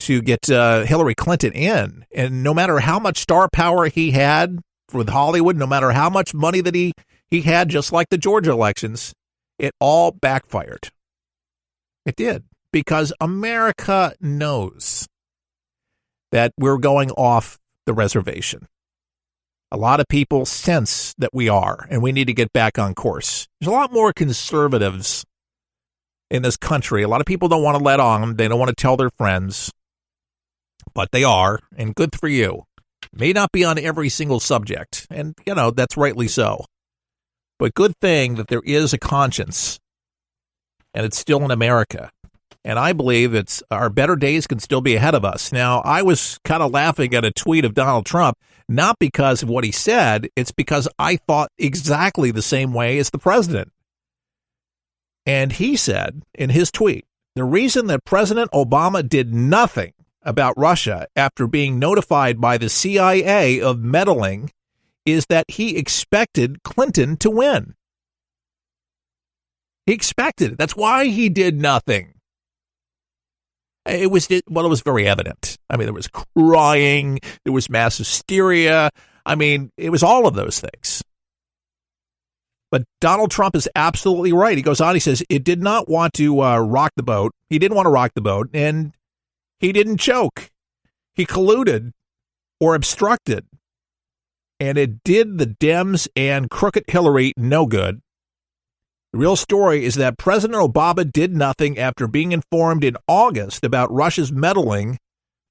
to get Hillary Clinton in. And no matter how much star power he had with Hollywood, no matter how much money that he had, just like the Georgia elections, it all backfired. It did, because America knows that we're going off the reservation. A lot of people sense that we are, and we need to get back on course. There's a lot more conservatives in this country. A lot of people don't want to let on. They don't want to tell their friends, but they are, and good for you. May not be on every single subject, and, that's rightly so. But good thing that there is a conscience, and it's still in America. And I believe it's our better days can still be ahead of us. Now, I was kind of laughing at a tweet of Donald Trump, not because of what he said, it's because I thought exactly the same way as the president. And he said in his tweet, the reason that President Obama did nothing about Russia after being notified by the CIA of meddling is that he expected Clinton to win. He expected it. That's why he did nothing. It was very evident. I mean, there was crying, there was mass hysteria. I mean, it was all of those things. But Donald Trump is absolutely right. He goes on, he says, it did not want to rock the boat. He didn't want to rock the boat, and he didn't choke. He colluded or obstructed, and it did the Dems and crooked Hillary no good. The real story is that President Obama did nothing after being informed in August about Russia's meddling.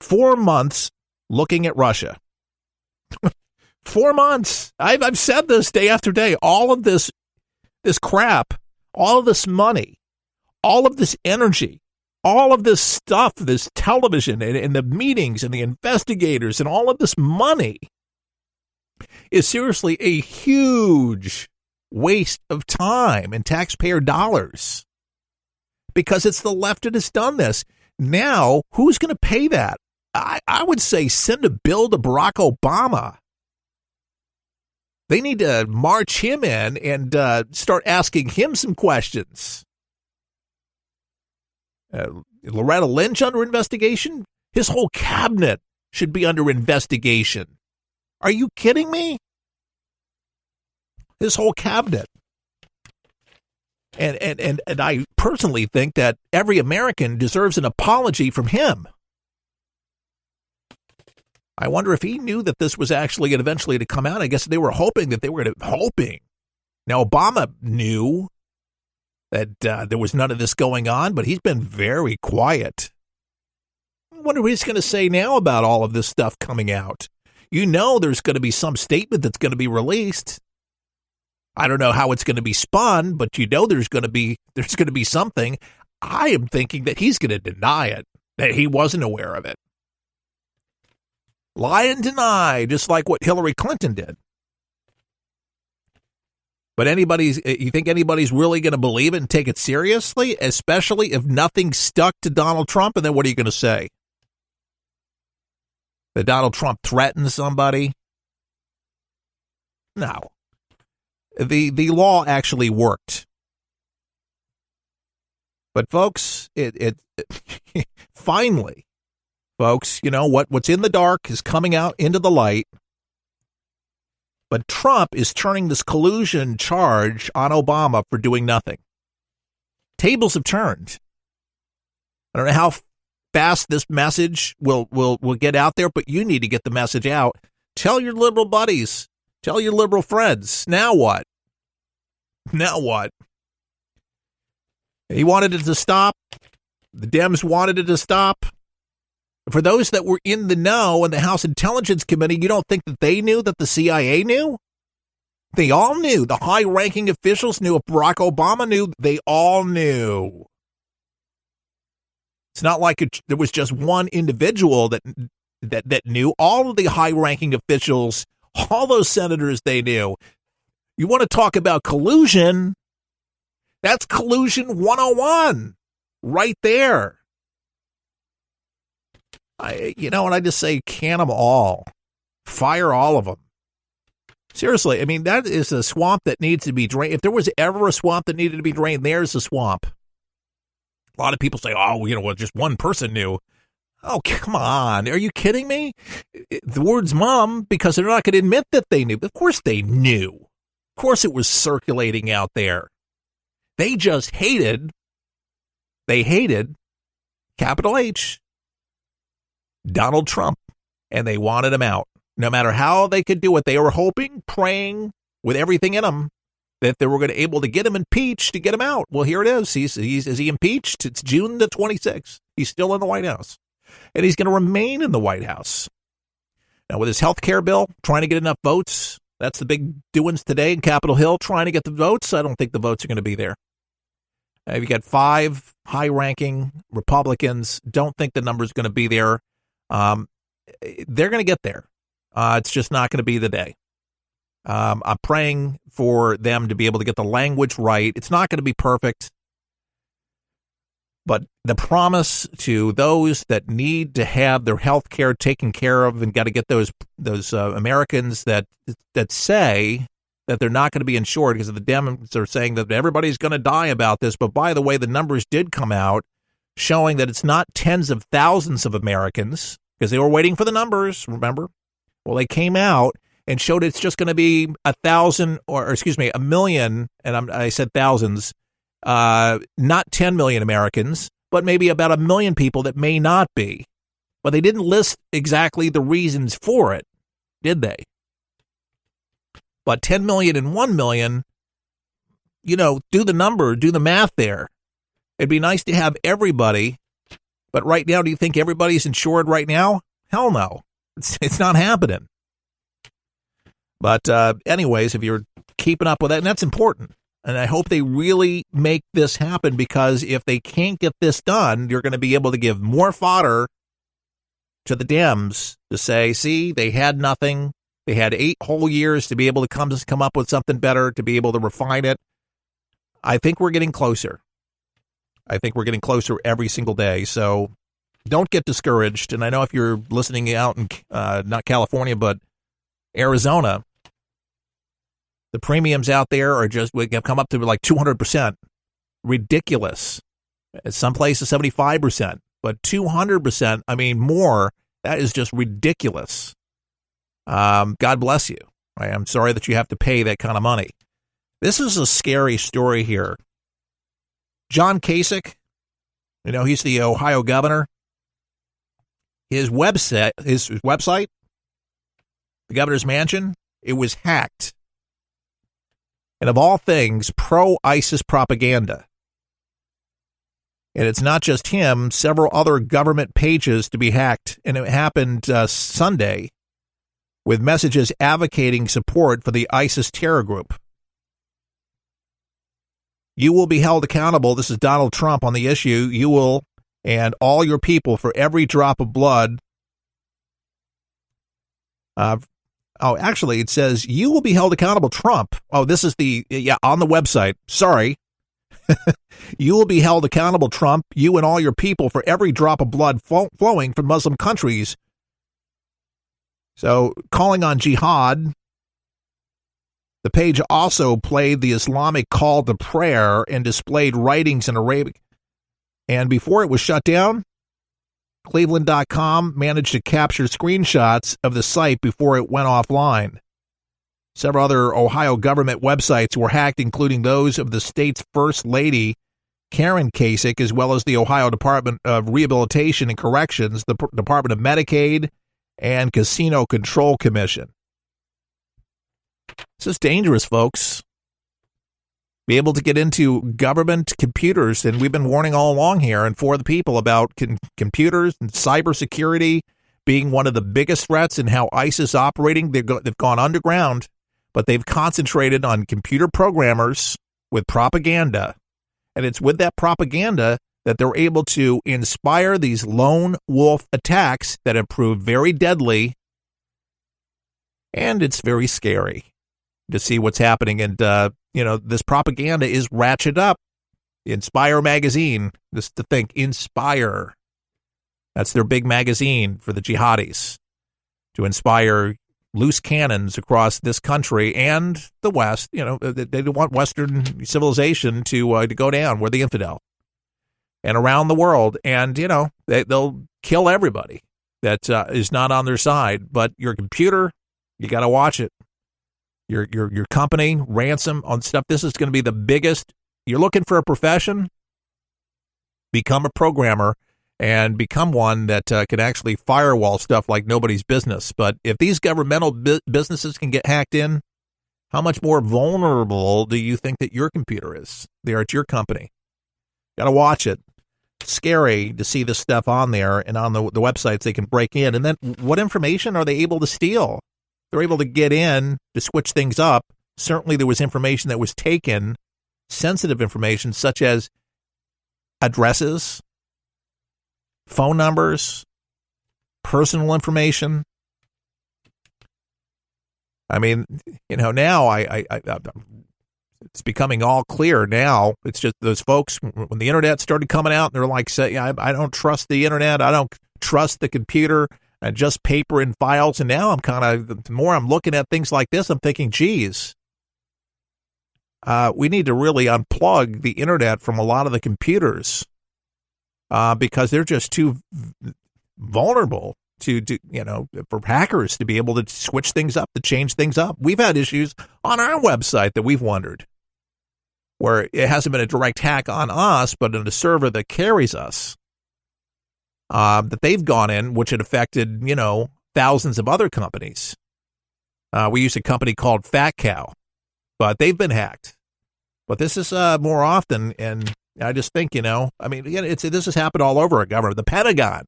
4 months looking at Russia. 4 months. I've said this day after day. All of this crap, all of this money, all of this energy, all of this stuff, this television and the meetings and the investigators and all of this money is seriously a huge waste of time and taxpayer dollars, because it's the left that has done this. Now, who's going to pay that? I would say send a bill to Barack Obama. They need to march him in and start asking him some questions. Loretta Lynch under investigation? His whole cabinet should be under investigation. Are you kidding me? His whole cabinet. And I personally think that every American deserves an apology from him. I wonder if he knew that this was actually eventually to come out. I guess they were hoping that they were hoping. Now, Obama knew that there was none of this going on, but he's been very quiet. I wonder what he's going to say now about all of this stuff coming out. There's going to be some statement that's going to be released. I don't know how it's going to be spun, but there's going to be something. I am thinking that he's going to deny it, that he wasn't aware of it. Lie and deny, just like what Hillary Clinton did. But you think anybody's really going to believe it and take it seriously, especially if nothing stuck to Donald Trump? And then what are you going to say? That Donald Trump threatened somebody? No. The law actually worked. But folks, it finally, folks, what's in the dark is coming out into the light. But Trump is turning this collusion charge on Obama for doing nothing. Tables have turned. I don't know how fast this message will get out there, but you need to get the message out. Tell your liberal buddies. Tell your liberal friends. Now what? Now what? He wanted it to stop. The Dems wanted it to stop. For those that were in the know in the House Intelligence Committee, you don't think that they knew that the CIA knew? They all knew. The high-ranking officials knew. If Barack Obama knew, they all knew. It's not like there was just one individual that knew. All of the high-ranking officials, all those senators, they knew. You want to talk about collusion? That's collusion 101 right there. I just say can them all. Fire all of them. Seriously, I mean, that is a swamp that needs to be drained. If there was ever a swamp that needed to be drained, there's a swamp. A lot of people say, just one person knew. Oh, come on. Are you kidding me? The word's mom because they're not going to admit that they knew. Of course they knew. Of course it was circulating out there. They just hated, capital H, Donald Trump, and they wanted him out. No matter how they could do it, they were hoping, praying with everything in them that they were going to be able to get him impeached to get him out. Well, here it is. Is he impeached? It's June the 26th. He's still in the White House. And he's going to remain in the White House. Now, with his health care bill, trying to get enough votes, that's the big doings today in Capitol Hill, trying to get the votes. I don't think the votes are going to be there. You got 5 high-ranking Republicans. Don't think the number's going to be there. They're going to get there. It's just not going to be the day. I'm praying for them to be able to get the language right. It's not going to be perfect. But the promise to those that need to have their health care taken care of and got to get those Americans that say that they're not going to be insured because the Dems are saying that everybody's going to die about this. But by the way, the numbers did come out showing that it's not tens of thousands of Americans because they were waiting for the numbers, remember? Well, they came out and showed it's just going to be 1 million, and I said thousands, not 10 million Americans, but maybe about 1 million people that may not be. But they didn't list exactly the reasons for it, did they? But 10 million and 1 million, do the number, do the math there. It'd be nice to have everybody, but right now, do you think everybody's insured right now? Hell no. It's not happening. But anyways, if you're keeping up with that, and that's important. And I hope they really make this happen because if they can't get this done, you're going to be able to give more fodder to the Dems to say, see, they had nothing. They had 8 whole years to be able to come up with something better, to be able to refine it. I think we're getting closer. I think we're getting closer every single day. So don't get discouraged. And I know if you're listening out in not California, but Arizona, the premiums out there are just, we have come up to like 200%. Ridiculous. Some places 75%, but 200%, I mean more, that is just ridiculous. God bless you. I am sorry that you have to pay that kind of money. This is a scary story here. John Kasich, he's the Ohio governor. His website, the governor's mansion, it was hacked. And of all things, pro-ISIS propaganda. And it's not just him, several other government pages to be hacked. And it happened Sunday with messages advocating support for the ISIS terror group. You will be held accountable. This is Donald Trump on the issue. You will, and all your people, for every drop of blood. Actually, it says you will be held accountable, Trump. Oh, this is on the website. Sorry. You will be held accountable, Trump, you and all your people, for every drop of blood flowing from Muslim countries. So, calling on jihad. The page also played the Islamic call to prayer and displayed writings in Arabic. And before it was shut down, Cleveland.com managed to capture screenshots of the site before it went offline. Several other Ohio government websites were hacked, including those of the state's First Lady, Karen Kasich, as well as the Ohio Department of Rehabilitation and Corrections, the Department of Medicaid, and Casino Control Commission. This is dangerous, folks. Be able to get into government computers, and we've been warning all along here and for the people about computers and cybersecurity being one of the biggest threats and how ISIS operating. They've gone underground, but they've concentrated on computer programmers with propaganda, and it's with that propaganda that they're able to inspire these lone wolf attacks that have proved very deadly, and it's very scary to see what's happening. And this propaganda is ratcheted up. Inspire magazine, just to think, Inspire. That's their big magazine for the jihadis, to inspire loose cannons across this country and the West. They don't want Western civilization to go down. We're the infidel. And around the world. And, they'll kill everybody that is not on their side. But your computer, you got to watch it. Your company, ransom on stuff. This is going to be the biggest. You're looking for a profession? Become a programmer and become one that can actually firewall stuff like nobody's business. But if these governmental businesses can get hacked in, how much more vulnerable do you think that your computer is there at your company? Got to watch it. Scary to see this stuff on there and on the websites they can break in. And then what information are they able to steal? They're able to get in to switch things up. Certainly there was information that was taken, sensitive information such as addresses, phone numbers, personal information. I mean, now it's becoming all clear now. It's just those folks, when the internet started coming out, they're like, say, I don't trust the internet. I don't trust the computer. And just paper and files. And now the more I'm looking at things like this, I'm thinking, geez, we need to really unplug the internet from a lot of the computers because they're just too vulnerable to for hackers to be able to switch things up, to change things up. We've had issues on our website that we've wondered where it hasn't been a direct hack on us, but in a server that carries us. That they've gone in, which had affected, thousands of other companies. We use a company called Fat Cow, but they've been hacked. But this is more often, and I just think, this has happened all over our government. The Pentagon,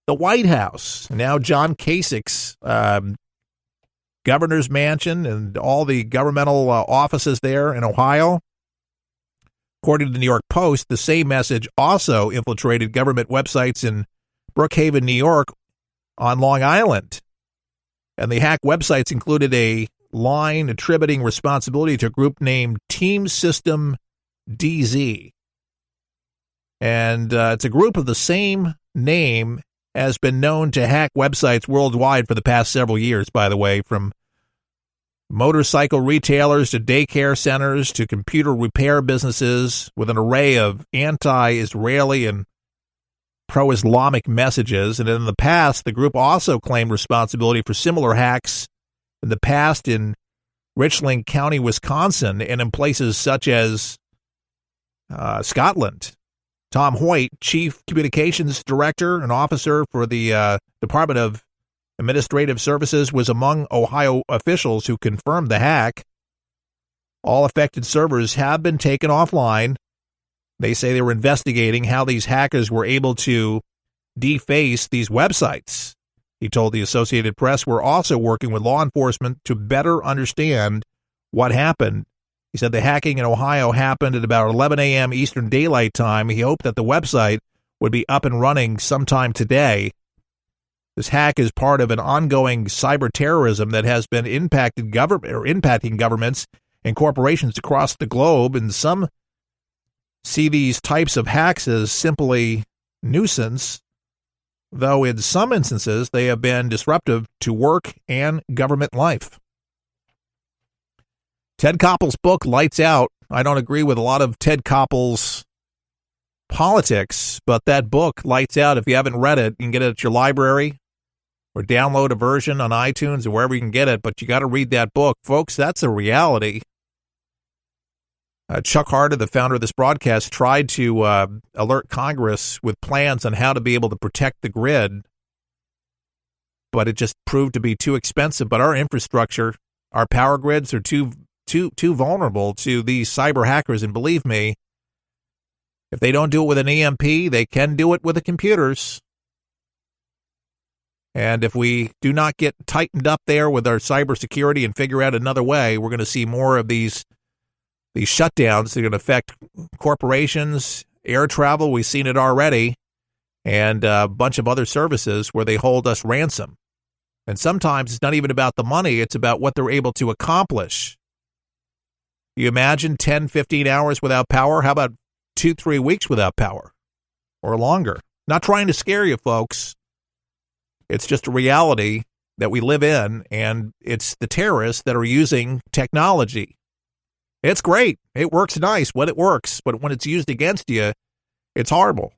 the White House, now John Kasich's governor's mansion, and all the governmental offices there in Ohio. According to the New York Post, the same message also infiltrated government websites in Brookhaven, New York, on Long Island. And the hacked websites included a line attributing responsibility to a group named Team System DZ. And it's a group of the same name has been known to hack websites worldwide for the past several years, by the way, from motorcycle retailers to daycare centers to computer repair businesses with an array of anti-Israeli and pro-Islamic messages. And in the past, the group also claimed responsibility for similar hacks in the past in Richland County, Wisconsin, and in places such as Scotland. Tom Hoyt, Chief Communications Director and Officer for the Department of Administrative Services, was among Ohio officials who confirmed the hack. All affected servers have been taken offline. They say they were investigating how these hackers were able to deface these websites. He told the Associated Press, "We're also working with law enforcement to better understand what happened." He said the hacking in Ohio happened at about 11 a.m. Eastern Daylight Time. He hoped that the website would be up and running sometime today. This hack is part of an ongoing cyber terrorism that has been impacting governments and corporations across the globe, and some see these types of hacks as simply nuisance, though in some instances they have been disruptive to work and government life. Ted Koppel's book, Lights Out. I don't agree with a lot of Ted Koppel's politics, but that book, Lights Out, if you haven't read it, you can get it at your library or download a version on iTunes or wherever you can get it, but you got to read that book. Folks, that's a reality. Chuck Harder, the founder of this broadcast, tried to alert Congress with plans on how to be able to protect the grid, but it just proved to be too expensive. But our infrastructure, our power grids are too vulnerable to these cyber hackers, and believe me, if they don't do it with an EMP, they can do it with the computers. And if we do not get tightened up there with our cybersecurity and figure out another way, we're going to see more of these shutdowns that are going to affect corporations, air travel. We've seen it already, and a bunch of other services where they hold us ransom. And sometimes it's not even about the money. It's about what they're able to accomplish. You imagine 10, 15 hours without power? How about 2-3 weeks without power or longer? Not trying to scare you, folks. It's just a reality that we live in, and it's the terrorists that are using technology. It's great. It works nice when it works, but when it's used against you, it's horrible.